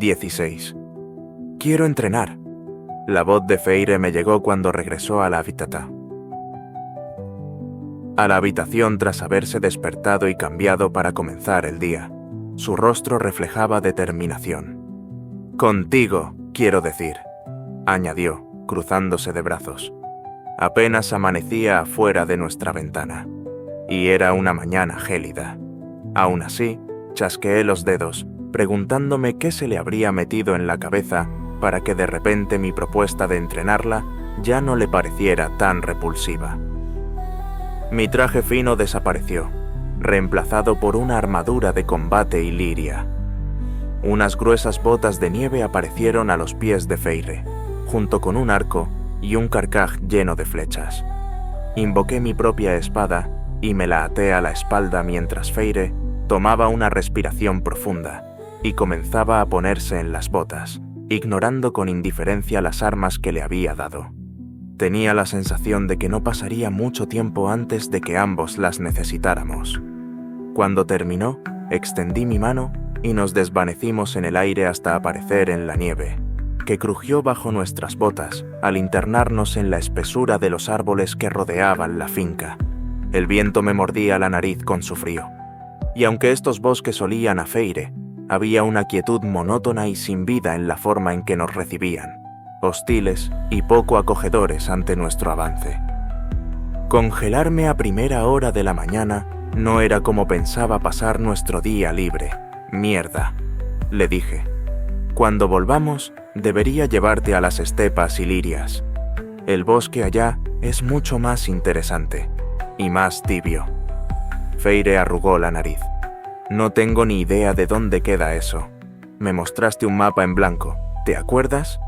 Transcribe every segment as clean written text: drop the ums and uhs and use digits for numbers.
16. Quiero entrenar. La voz de Feire me llegó cuando regresó a la habitación tras haberse despertado y cambiado para comenzar el día. Su rostro reflejaba determinación. «Contigo, quiero decir», añadió, cruzándose de brazos. Apenas amanecía afuera de nuestra ventana, y era una mañana gélida. Aún así, chasqueé los dedos, preguntándome qué se le habría metido en la cabeza para que de repente mi propuesta de entrenarla ya no le pareciera tan repulsiva. Mi traje fino desapareció, reemplazado por una armadura de combate iliria. Unas gruesas botas de nieve aparecieron a los pies de Feire, junto con un arco y un carcaj lleno de flechas. Invoqué mi propia espada y me la até a la espalda mientras Feire tomaba una respiración profunda y comenzaba a ponerse en las botas, ignorando con indiferencia las armas que le había dado. Tenía la sensación de que no pasaría mucho tiempo antes de que ambos las necesitáramos. Cuando terminó, extendí mi mano y nos desvanecimos en el aire hasta aparecer en la nieve, que crujió bajo nuestras botas al internarnos en la espesura de los árboles que rodeaban la finca. El viento me mordía la nariz con su frío. Y aunque estos bosques olían a Feire, había una quietud monótona y sin vida en la forma en que nos recibían, hostiles y poco acogedores ante nuestro avance. Congelarme a primera hora de la mañana no era como pensaba pasar nuestro día libre. «Mierda», le dije. «Cuando volvamos, debería llevarte a las estepas ilirias. El bosque allá es mucho más interesante y más tibio». Feire arrugó la nariz. «No tengo ni idea de dónde queda eso. Me mostraste un mapa en blanco, ¿te acuerdas?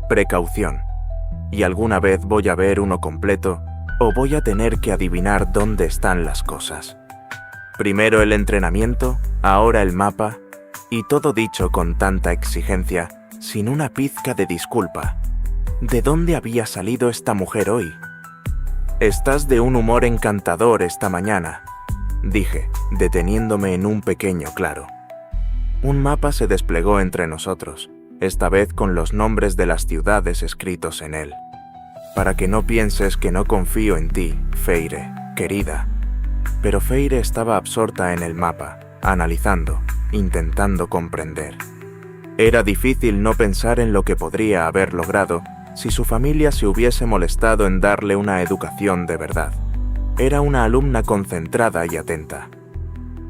Precaución. Y alguna vez voy a ver uno completo o voy a tener que adivinar dónde están las cosas. Primero el entrenamiento, ahora el mapa, y todo dicho con tanta exigencia, sin una pizca de disculpa. ¿De dónde había salido esta mujer hoy?» «Estás de un humor encantador esta mañana», dije, deteniéndome en un pequeño claro. Un mapa se desplegó entre nosotros, esta vez con los nombres de las ciudades escritos en él. «Para que no pienses que no confío en ti, Feire, querida». Pero Feire estaba absorta en el mapa, analizando, intentando comprender. Era difícil no pensar en lo que podría haber logrado si su familia se hubiese molestado en darle una educación de verdad. Era una alumna concentrada y atenta.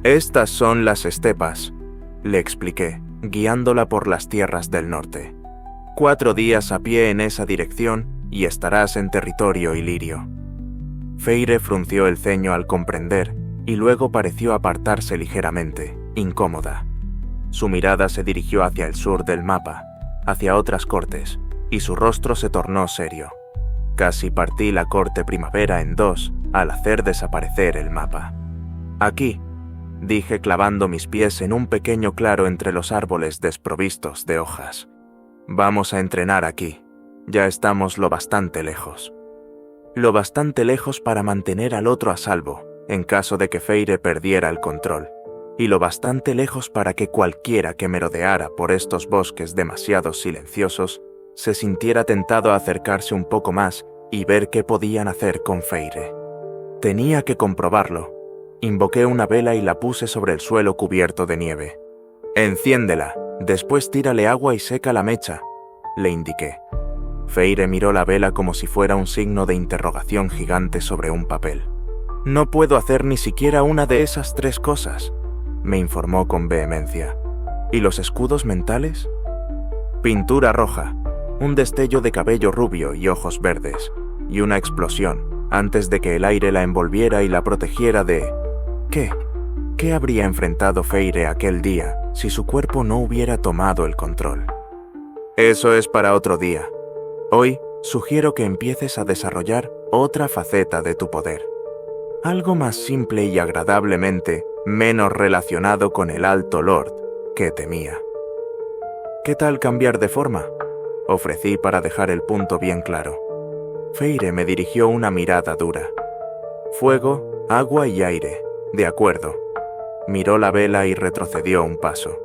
«Estas son las estepas», le expliqué, guiándola por las tierras del norte. 4 días a pie en esa dirección y estarás en territorio ilirio. Feire frunció el ceño al comprender y luego pareció apartarse ligeramente, incómoda. Su mirada se dirigió hacia el sur del mapa, hacia otras cortes, y su rostro se tornó serio. Casi partí la corte primavera en 2 al hacer desaparecer el mapa. «Aquí», dije clavando mis pies en un pequeño claro entre los árboles desprovistos de hojas. «Vamos a entrenar aquí. Ya estamos lo bastante lejos». Lo bastante lejos para mantener al otro a salvo, en caso de que Feire perdiera el control, y lo bastante lejos para que cualquiera que merodeara por estos bosques demasiado silenciosos se sintiera tentado a acercarse un poco más y ver qué podían hacer con Feire. Tenía que comprobarlo. Invoqué una vela y la puse sobre el suelo cubierto de nieve. «Enciéndela, después tírale agua y seca la mecha», le indiqué. Feire miró la vela como si fuera un signo de interrogación gigante sobre un papel. «No puedo hacer ni siquiera una de esas 3 cosas», me informó con vehemencia. «¿Y los escudos mentales?» Pintura roja, un destello de cabello rubio y ojos verdes, y una explosión, antes de que el aire la envolviera y la protegiera de... ¿Qué? ¿Qué habría enfrentado Feire aquel día si su cuerpo no hubiera tomado el control? «Eso es para otro día. Hoy sugiero que empieces a desarrollar otra faceta de tu poder. Algo más simple y agradablemente menos relacionado con el Alto Lord que temía». «¿Qué tal cambiar de forma?», ofrecí para dejar el punto bien claro. Feire me dirigió una mirada dura. «Fuego, agua y aire. De acuerdo». Miró la vela y retrocedió un paso.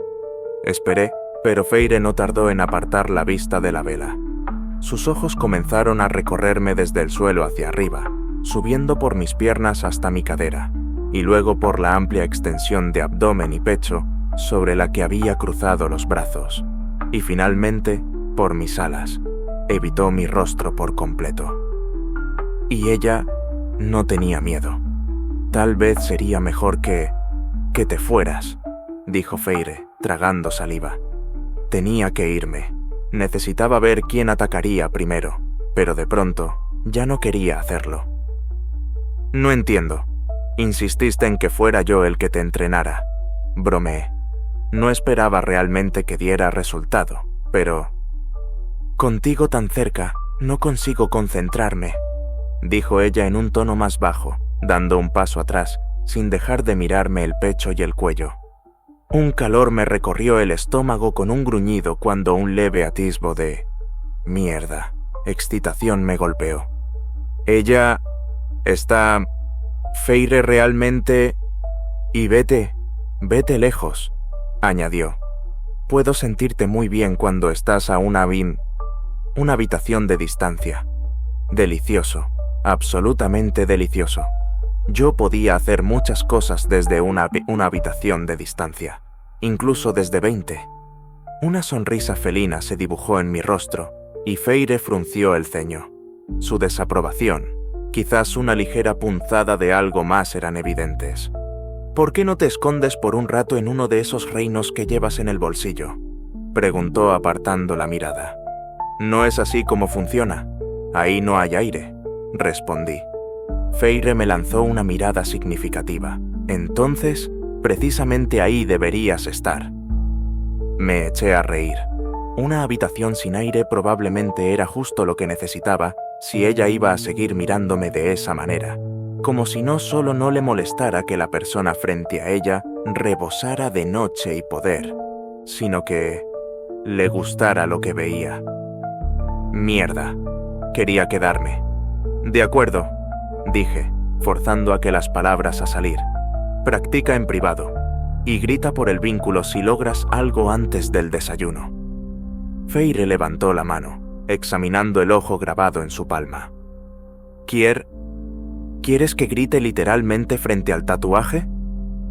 Esperé, Pero Feire no tardó en apartar la vista de la vela. Sus ojos comenzaron a recorrerme desde el suelo hacia arriba, subiendo por mis piernas hasta mi cadera, y luego por la amplia extensión de abdomen y pecho sobre la que había cruzado los brazos, y finalmente por mis alas. Evitó mi rostro por completo. Y ella no tenía miedo. Tal vez sería mejor que te fueras, dijo Feire, tragando saliva. Tenía que irme. Necesitaba ver quién atacaría primero, pero de pronto ya no quería hacerlo. No entiendo. Insististe en que fuera yo el que te entrenara. Bromeé. No esperaba realmente que diera resultado, pero... Contigo tan cerca, no consigo concentrarme, dijo ella en un tono más bajo, dando un paso atrás, sin dejar de mirarme el pecho y el cuello. Un calor me recorrió el estómago con un gruñido cuando un leve atisbo de... mierda, excitación me golpeó. Ella... está... Feire realmente... y vete lejos, añadió. Puedo sentirte muy bien cuando estás a una habitación de distancia. Delicioso, absolutamente delicioso. Yo podía hacer muchas cosas desde una habitación de distancia, incluso desde 20. Una sonrisa felina se dibujó en mi rostro y Feire frunció el ceño. Su desaprobación, quizás una ligera punzada de algo más eran evidentes. ¿Por qué no te escondes por un rato en uno de esos reinos que llevas en el bolsillo?, preguntó apartando la mirada. No es así como funciona. Ahí no hay aire, respondí. Feire me lanzó una mirada significativa. Entonces, precisamente ahí deberías estar. Me eché a reír. Una habitación sin aire probablemente era justo lo que necesitaba si ella iba a seguir mirándome de esa manera, como si no solo no le molestara que la persona frente a ella rebosara de noche y poder, sino que le gustara lo que veía. Mierda, quería quedarme. De acuerdo, dije, forzando aquellas palabras a salir. Practica en privado y grita por el vínculo si logras algo antes del desayuno. Feire levantó la mano, examinando el ojo grabado en su palma. ¿Quieres que grite literalmente frente al tatuaje?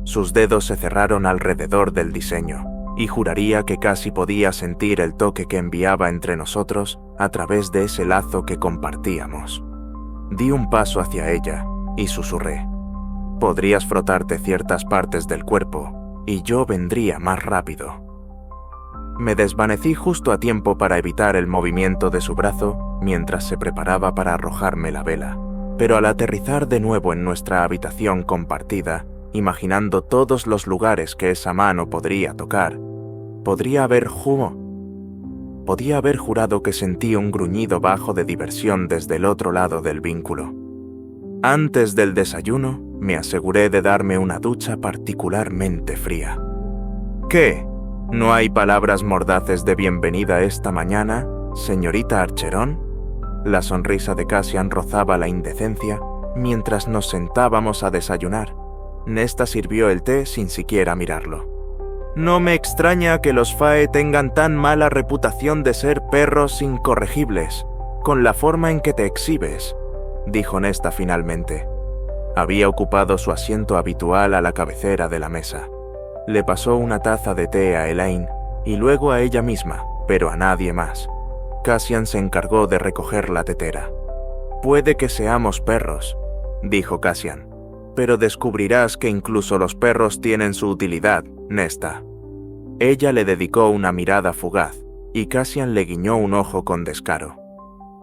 Sus dedos se cerraron alrededor del diseño, y juraría que casi podía sentir el toque que enviaba entre nosotros a través de ese lazo que compartíamos. Di un paso hacia ella y susurré. Podrías frotarte ciertas partes del cuerpo y yo vendría más rápido. Me desvanecí justo a tiempo para evitar el movimiento de su brazo mientras se preparaba para arrojarme la vela, pero al aterrizar de nuevo en nuestra habitación compartida, imaginando todos los lugares que esa mano podría tocar, podía haber jurado que sentí un gruñido bajo de diversión desde el otro lado del vínculo. Antes del desayuno, me aseguré de darme una ducha particularmente fría. ¿Qué? ¿No hay palabras mordaces de bienvenida esta mañana, señorita Archerón? La sonrisa de Cassian rozaba la indecencia mientras nos sentábamos a desayunar. Nesta sirvió el té sin siquiera mirarlo. No me extraña que los Fae tengan tan mala reputación de ser perros incorregibles, con la forma en que te exhibes, dijo Nesta finalmente. Había ocupado su asiento habitual a la cabecera de la mesa. Le pasó una taza de té a Elaine y luego a ella misma, pero a nadie más. Cassian se encargó de recoger la tetera. Puede que seamos perros, dijo Cassian, pero descubrirás que incluso los perros tienen su utilidad, Nesta. Ella le dedicó una mirada fugaz y Cassian le guiñó un ojo con descaro.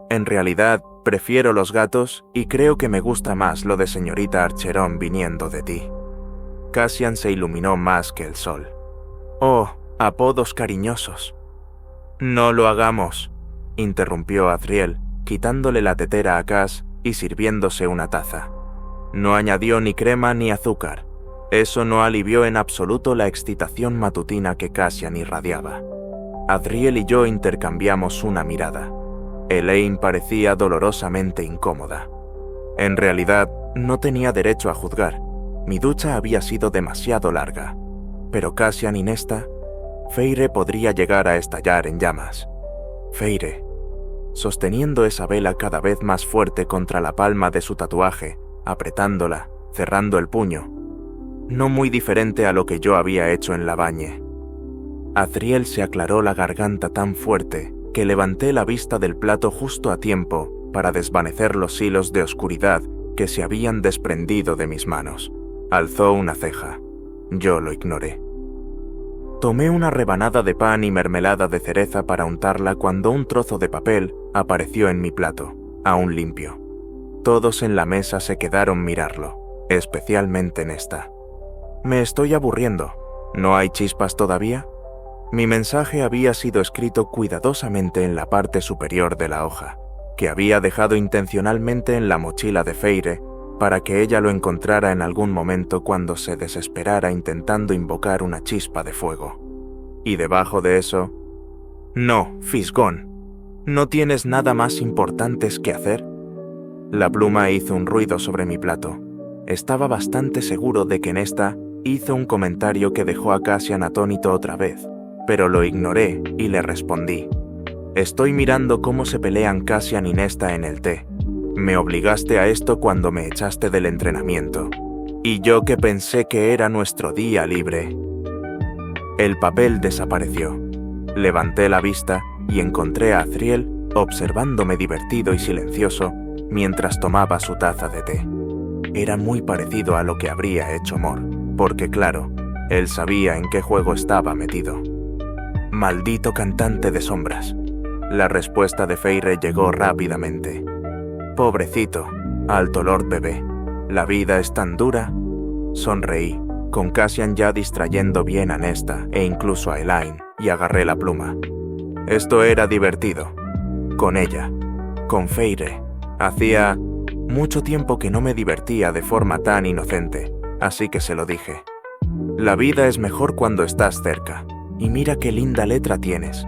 En realidad, prefiero los gatos y creo que me gusta más lo de señorita Archerón viniendo de ti. Cassian se iluminó más que el sol. Oh, apodos cariñosos. No lo hagamos, interrumpió Azriel, quitándole la tetera a Cass y sirviéndose una taza. No añadió ni crema ni azúcar. Eso no alivió en absoluto la excitación matutina que Cassian irradiaba. Azriel y yo intercambiamos una mirada. Elaine parecía dolorosamente incómoda. En realidad, no tenía derecho a juzgar. Mi ducha había sido demasiado larga. Pero Cassian y Nesta Feire podría llegar a estallar en llamas. Feire, sosteniendo esa vela cada vez más fuerte contra la palma de su tatuaje, apretándola, cerrando el puño. No muy diferente a lo que yo había hecho en la bañe. Azriel se aclaró la garganta tan fuerte que levanté la vista del plato justo a tiempo para desvanecer los hilos de oscuridad que se habían desprendido de mis manos. Alzó una ceja. Yo lo ignoré. Tomé una rebanada de pan y mermelada de cereza para untarla cuando un trozo de papel apareció en mi plato, aún limpio. Todos en la mesa se quedaron mirarlo, especialmente Nesta. Me estoy aburriendo. ¿No hay chispas todavía? Mi mensaje había sido escrito cuidadosamente en la parte superior de la hoja, que había dejado intencionalmente en la mochila de Feire para que ella lo encontrara en algún momento cuando se desesperara intentando invocar una chispa de fuego. Y debajo de eso... No, Fisgón, ¿no tienes nada más importantes que hacer? La pluma hizo un ruido sobre mi plato. Estaba bastante seguro de que Nesta hizo un comentario que dejó a Cassian atónito otra vez, pero lo ignoré y le respondí. Estoy mirando cómo se pelean Cassian y Nesta en el té. Me obligaste a esto cuando me echaste del entrenamiento. Y yo que pensé que era nuestro día libre. El papel desapareció. Levanté la vista y encontré a Azriel observándome divertido y silencioso mientras tomaba su taza de té. Era muy parecido a lo que habría hecho Mor, porque claro, él sabía en qué juego estaba metido. Maldito cantante de sombras. La respuesta de Feire llegó rápidamente. Pobrecito, Alto Lord bebé, ¿la vida es tan dura? Sonreí, con Cassian ya distrayendo bien a Nesta e incluso a Elaine, y agarré la pluma. Esto era divertido. Con ella, con Feire. Hacía mucho tiempo que no me divertía de forma tan inocente, así que se lo dije. La vida es mejor cuando estás cerca, y mira qué linda letra tienes.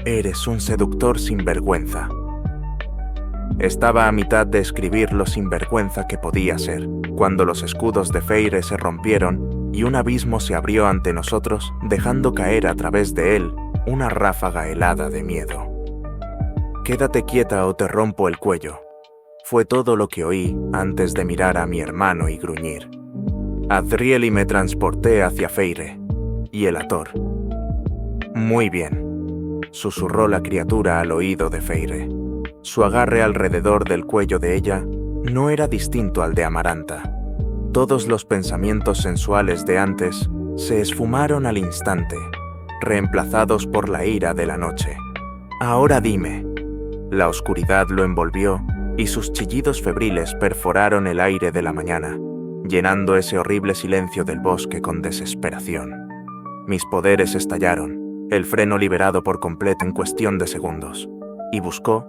Eres un seductor sinvergüenza. Estaba a mitad de escribir lo sinvergüenza que podía ser, cuando los escudos de Feire se rompieron y un abismo se abrió ante nosotros, dejando caer a través de él una ráfaga helada de miedo. Quédate quieta o te rompo el cuello. Fue todo lo que oí antes de mirar a mi hermano y gruñir. Azriel y me transporté hacia Feire y el Ator. Muy bien, susurró la criatura al oído de Feire. Su agarre alrededor del cuello de ella no era distinto al de Amaranta. Todos los pensamientos sensuales de antes se esfumaron al instante, reemplazados por la ira de la noche. Ahora dime. La oscuridad lo envolvió y sus chillidos febriles perforaron el aire de la mañana, llenando ese horrible silencio del bosque con desesperación. Mis poderes estallaron, el freno liberado por completo en cuestión de segundos, y buscó,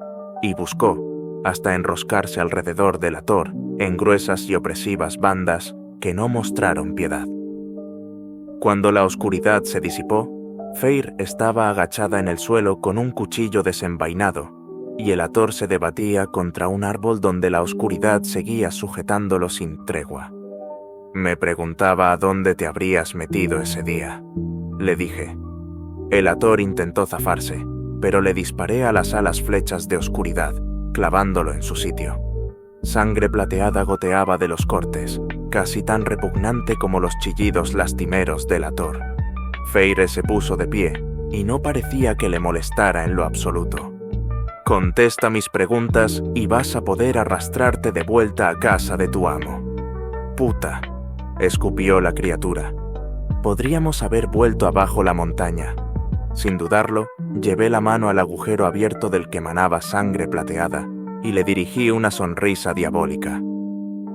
hasta enroscarse alrededor del Ator en gruesas y opresivas bandas que no mostraron piedad. Cuando la oscuridad se disipó, Feir estaba agachada en el suelo con un cuchillo desenvainado, y el Ator se debatía contra un árbol donde la oscuridad seguía sujetándolo sin tregua. Me preguntaba a dónde te habrías metido ese día, le dije. El Ator intentó zafarse, pero le disparé a las alas flechas de oscuridad, clavándolo en su sitio. Sangre plateada goteaba de los cortes, casi tan repugnante como los chillidos lastimeros del Ator. Feire se puso de pie, y no parecía que le molestara en lo absoluto. Contesta mis preguntas y vas a poder arrastrarte de vuelta a casa de tu amo. Puta, escupió la criatura. Podríamos haber vuelto abajo la montaña. Sin dudarlo, llevé la mano al agujero abierto del que manaba sangre plateada y le dirigí una sonrisa diabólica.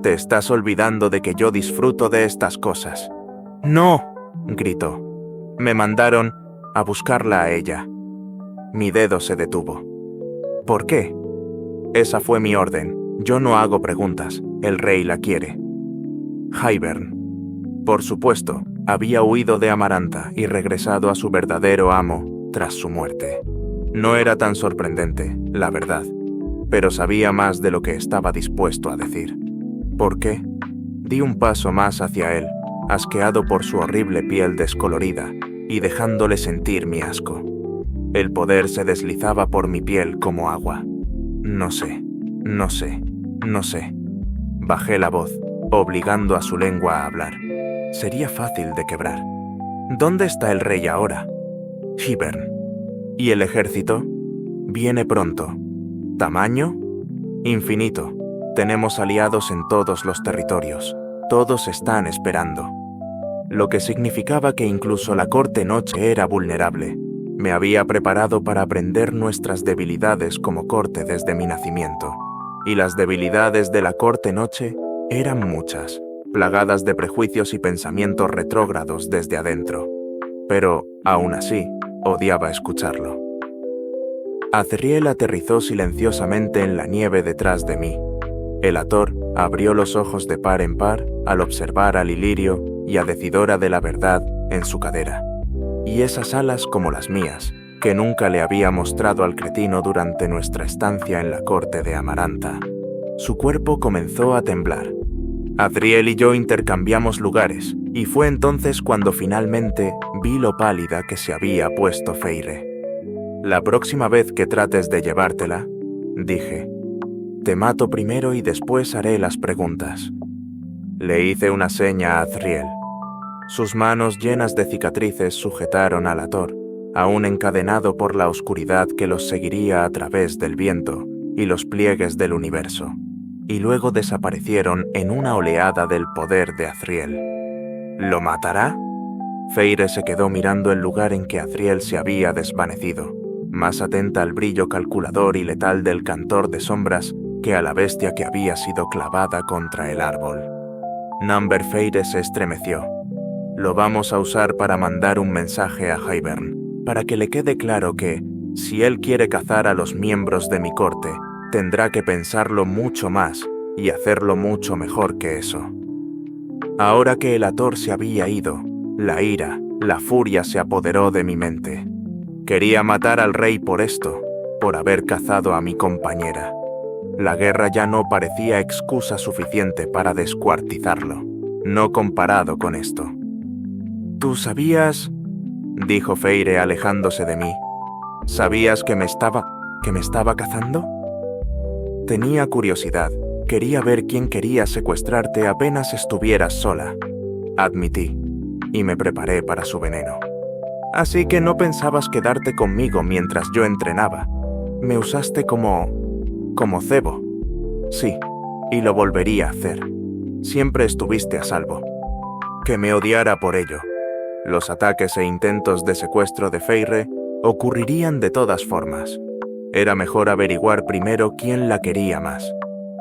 Te estás olvidando de que yo disfruto de estas cosas. ¡No!, gritó. Me mandaron a buscarla a ella. Mi dedo se detuvo. ¿Por qué? Esa fue mi orden. Yo no hago preguntas. El rey la quiere. Hybern. Por supuesto, había huido de Amaranta y regresado a su verdadero amo tras su muerte. No era tan sorprendente, la verdad, pero sabía más de lo que estaba dispuesto a decir. ¿Por qué? Di un paso más hacia él, asqueado por su horrible piel descolorida, y dejándole sentir mi asco. El poder se deslizaba por mi piel como agua. No sé. Bajé la voz, obligando a su lengua a hablar. Sería fácil de quebrar. ¿Dónde está el rey ahora? Hibern. ¿Y el ejército? Viene pronto. ¿Tamaño? Infinito. Tenemos aliados en todos los territorios. Todos están esperando. Lo que significaba que incluso la corte noche era vulnerable. Me había preparado para aprender nuestras debilidades como corte desde mi nacimiento. Y las debilidades de la corte noche eran muchas, plagadas de prejuicios y pensamientos retrógrados desde adentro. Pero, aún así, odiaba escucharlo. Azriel aterrizó silenciosamente en la nieve detrás de mí. El Hathor abrió los ojos de par en par al observar a Ilirio y a Decidora de la Verdad en su cadera. Y esas alas como las mías, que nunca le había mostrado al cretino durante nuestra estancia en la corte de Amaranta. Su cuerpo comenzó a temblar. Azriel y yo intercambiamos lugares, y fue entonces cuando finalmente vi lo pálida que se había puesto Feyre. La próxima vez que trates de llevártela, dije, te mato primero y después haré las preguntas. Le hice una seña a Azriel. Sus manos llenas de cicatrices sujetaron al Hathor, aún encadenado por la oscuridad que los seguiría a través del viento y los pliegues del universo, y luego desaparecieron en una oleada del poder de Azriel. ¿Lo matará? Feyre se quedó mirando el lugar en que Azriel se había desvanecido, más atenta al brillo calculador y letal del cantor de sombras que a la bestia que había sido clavada contra el árbol. Number Feyre se estremeció. Lo vamos a usar para mandar un mensaje a Hybern, para que le quede claro que, si él quiere cazar a los miembros de mi corte, tendrá que pensarlo mucho más y hacerlo mucho mejor que eso. Ahora que el Hathor se había ido, la ira, la furia se apoderó de mi mente. Quería matar al rey por esto, por haber cazado a mi compañera. La guerra ya no parecía excusa suficiente para descuartizarlo, no comparado con esto. ¿Tú sabías? Dijo Feyre alejándose de mí. ¿Sabías que me estaba cazando? Tenía curiosidad. Quería ver quién quería secuestrarte apenas estuvieras sola. Admití, y me preparé para su veneno. Así que no pensabas quedarte conmigo mientras yo entrenaba. Me usaste como cebo. Sí, y lo volvería a hacer. Siempre estuviste a salvo. Que me odiara por ello. Los ataques e intentos de secuestro de Feyre ocurrirían de todas formas. Era mejor averiguar primero quién la quería más,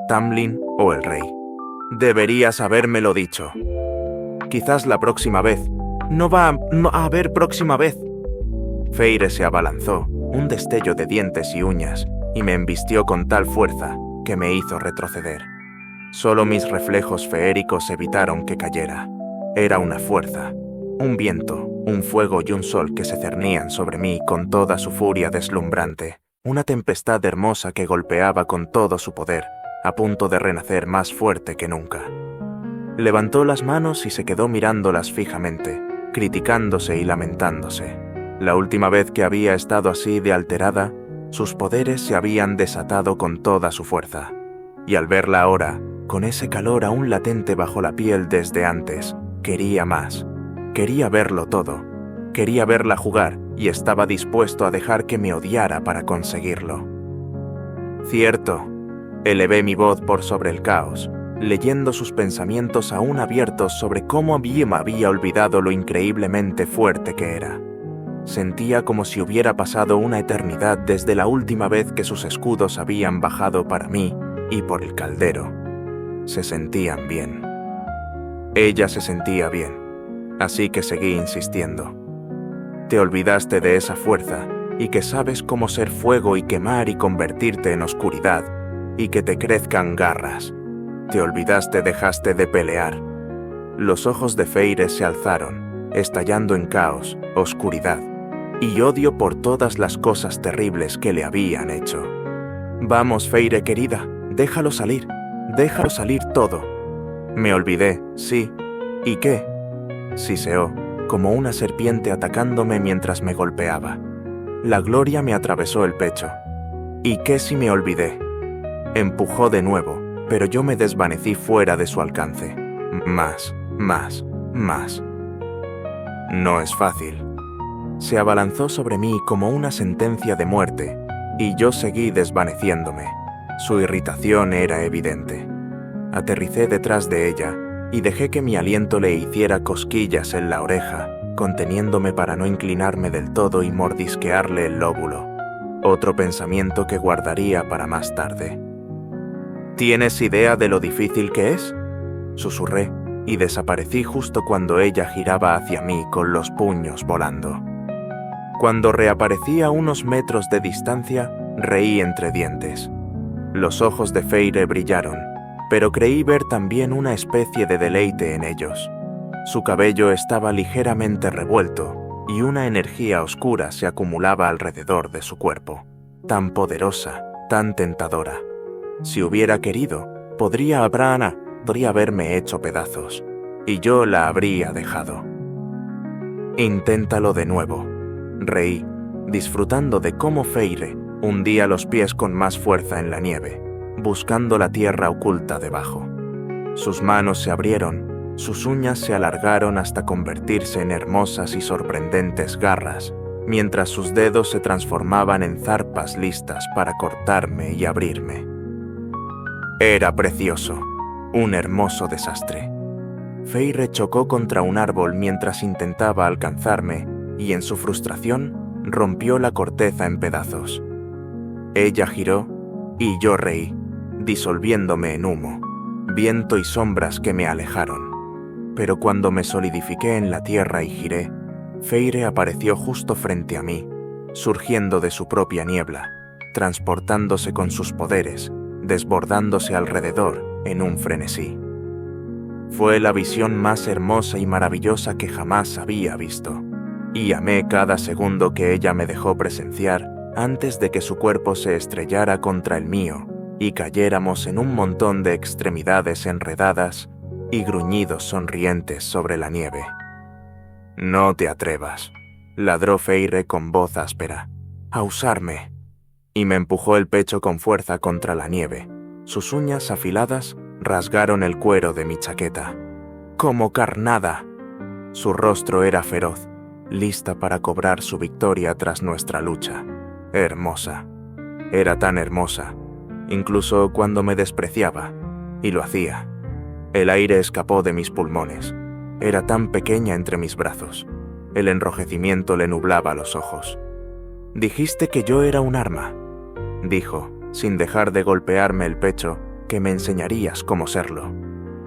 Tamlin o el rey. Deberías habérmelo dicho. Quizás la próxima vez. No va a haber próxima vez. Feyre se abalanzó, un destello de dientes y uñas, y me embistió con tal fuerza que me hizo retroceder. Solo mis reflejos feéricos evitaron que cayera. Era una fuerza, un viento, un fuego y un sol que se cernían sobre mí con toda su furia deslumbrante, una tempestad hermosa que golpeaba con todo su poder, a punto de renacer más fuerte que nunca. Levantó las manos y se quedó mirándolas fijamente, criticándose y lamentándose. La última vez que había estado así de alterada, sus poderes se habían desatado con toda su fuerza. Y al verla ahora, con ese calor aún latente bajo la piel desde antes, quería más. Quería verlo todo. Quería verla jugar y estaba dispuesto a dejar que me odiara para conseguirlo. Cierto, elevé mi voz por sobre el caos, leyendo sus pensamientos aún abiertos sobre cómo me había olvidado lo increíblemente fuerte que era. Sentía como si hubiera pasado una eternidad desde la última vez que sus escudos habían bajado para mí y por el caldero. Se sentían bien. Ella se sentía bien. Así que seguí insistiendo. Te olvidaste de esa fuerza y que sabes cómo ser fuego y quemar y convertirte en oscuridad y que te crezcan garras. Te olvidaste, dejaste de pelear. Los ojos de Feyre se alzaron, estallando en caos, oscuridad y odio por todas las cosas terribles que le habían hecho. Vamos, Feyre querida, déjalo salir todo. Me olvidé, sí. ¿Y qué? Siseó, como una serpiente atacándome mientras me golpeaba. La gloria me atravesó el pecho. ¿Y qué si me olvidé? Empujó de nuevo, pero yo me desvanecí fuera de su alcance. Más. No es fácil. Se abalanzó sobre mí como una sentencia de muerte, y yo seguí desvaneciéndome. Su irritación era evidente. Aterricé detrás de ella y dejé que mi aliento le hiciera cosquillas en la oreja, conteniéndome para no inclinarme del todo y mordisquearle el lóbulo. Otro pensamiento que guardaría para más tarde. ¿Tienes idea de lo difícil que es?, susurré, y desaparecí justo cuando ella giraba hacia mí con los puños volando. Cuando reaparecí a unos metros de distancia, reí entre dientes. Los ojos de Faire brillaron, pero creí ver también una especie de deleite en ellos. Su cabello estaba ligeramente revuelto y una energía oscura se acumulaba alrededor de su cuerpo, tan poderosa, tan tentadora. Si hubiera querido, podría haberme hecho pedazos, y yo la habría dejado. Inténtalo de nuevo, reí, disfrutando de cómo Faire hundía los pies con más fuerza en la nieve, buscando la tierra oculta debajo. Sus manos se abrieron, sus uñas se alargaron hasta convertirse en hermosas y sorprendentes garras, mientras sus dedos se transformaban en zarpas listas para cortarme y abrirme. Era precioso, un hermoso desastre. Faire chocó contra un árbol mientras intentaba alcanzarme y en su frustración rompió la corteza en pedazos. Ella giró y yo reí, disolviéndome en humo, viento y sombras que me alejaron. Pero cuando me solidifiqué en la tierra y giré, Faire apareció justo frente a mí, surgiendo de su propia niebla, transportándose con sus poderes, desbordándose alrededor en un frenesí. Fue la visión más hermosa y maravillosa que jamás había visto, y amé cada segundo que ella me dejó presenciar antes de que su cuerpo se estrellara contra el mío y cayéramos en un montón de extremidades enredadas y gruñidos sonrientes sobre la nieve. «No te atrevas», ladró Faire con voz áspera, «a usarme», y me empujó el pecho con fuerza contra la nieve. Sus uñas afiladas rasgaron el cuero de mi chaqueta. «¡Como carnada!». Su rostro era feroz, lista para cobrar su victoria tras nuestra lucha. Hermosa. Era tan hermosa, incluso cuando me despreciaba, y lo hacía. El aire escapó de mis pulmones. Era tan pequeña entre mis brazos. El enrojecimiento le nublaba los ojos. «Dijiste que yo era un arma», dijo, sin dejar de golpearme el pecho, «que me enseñarías cómo serlo.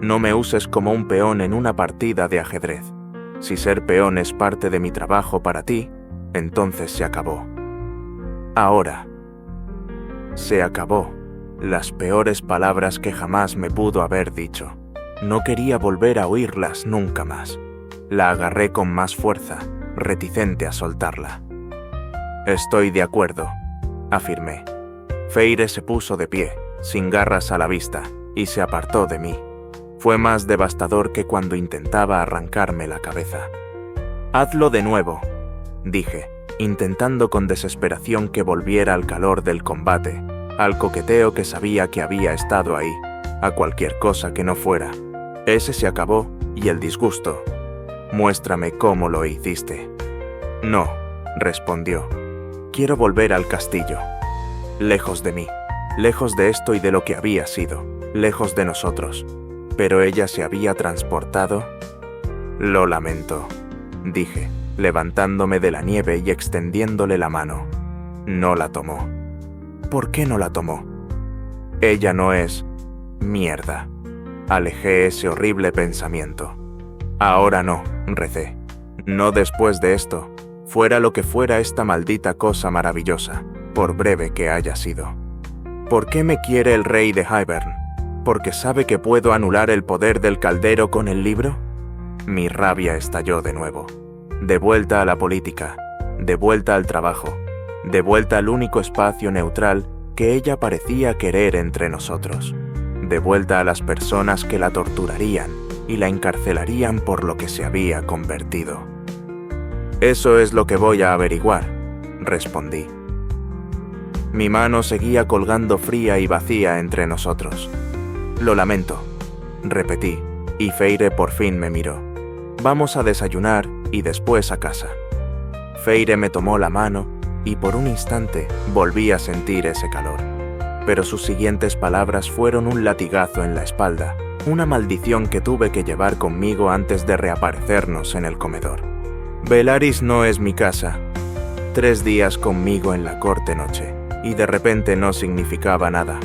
No me uses como un peón en una partida de ajedrez. Si ser peón es parte de mi trabajo para ti, entonces se acabó. Ahora». Se acabó. Las peores palabras que jamás me pudo haber dicho. No quería volver a oírlas nunca más. La agarré con más fuerza, reticente a soltarla. «Estoy de acuerdo», afirmé. Faire se puso de pie, sin garras a la vista, y se apartó de mí. Fue más devastador que cuando intentaba arrancarme la cabeza. «Hazlo de nuevo», dije, intentando con desesperación que volviera al calor del combate, al coqueteo que sabía que había estado ahí, a cualquier cosa que no fuera. Ese se acabó, y el disgusto. «Muéstrame cómo lo hiciste». «No», respondió. «Quiero volver al castillo. Lejos de mí, lejos de esto y de lo que había sido, lejos de nosotros». Pero ella se había transportado. «Lo lamento», dije, levantándome de la nieve y extendiéndole la mano. No la tomó. «¿Por qué no la tomó?» «Ella no es... mierda». Alejé ese horrible pensamiento. «Ahora no», recé. «No después de esto, fuera lo que fuera esta maldita cosa maravillosa, por breve que haya sido. ¿Por qué me quiere el rey de Hybern? ¿Porque sabe que puedo anular el poder del caldero con el libro?» Mi rabia estalló de nuevo. De vuelta a la política, de vuelta al trabajo, de vuelta al único espacio neutral que ella parecía querer entre nosotros, de vuelta a las personas que la torturarían y la encarcelarían por lo que se había convertido. Eso es lo que voy a averiguar, respondí. Mi mano seguía colgando fría y vacía entre nosotros. Lo lamento, repetí, y Feire por fin me miró. Vamos a desayunar y después a casa. Feire me tomó la mano y por un instante volví a sentir ese calor. Pero sus siguientes palabras fueron un latigazo en la espalda, una maldición que tuve que llevar conmigo antes de reaparecernos en el comedor. Velaris no es mi casa. 3 días conmigo en la corte noche, y de repente no significaba nada.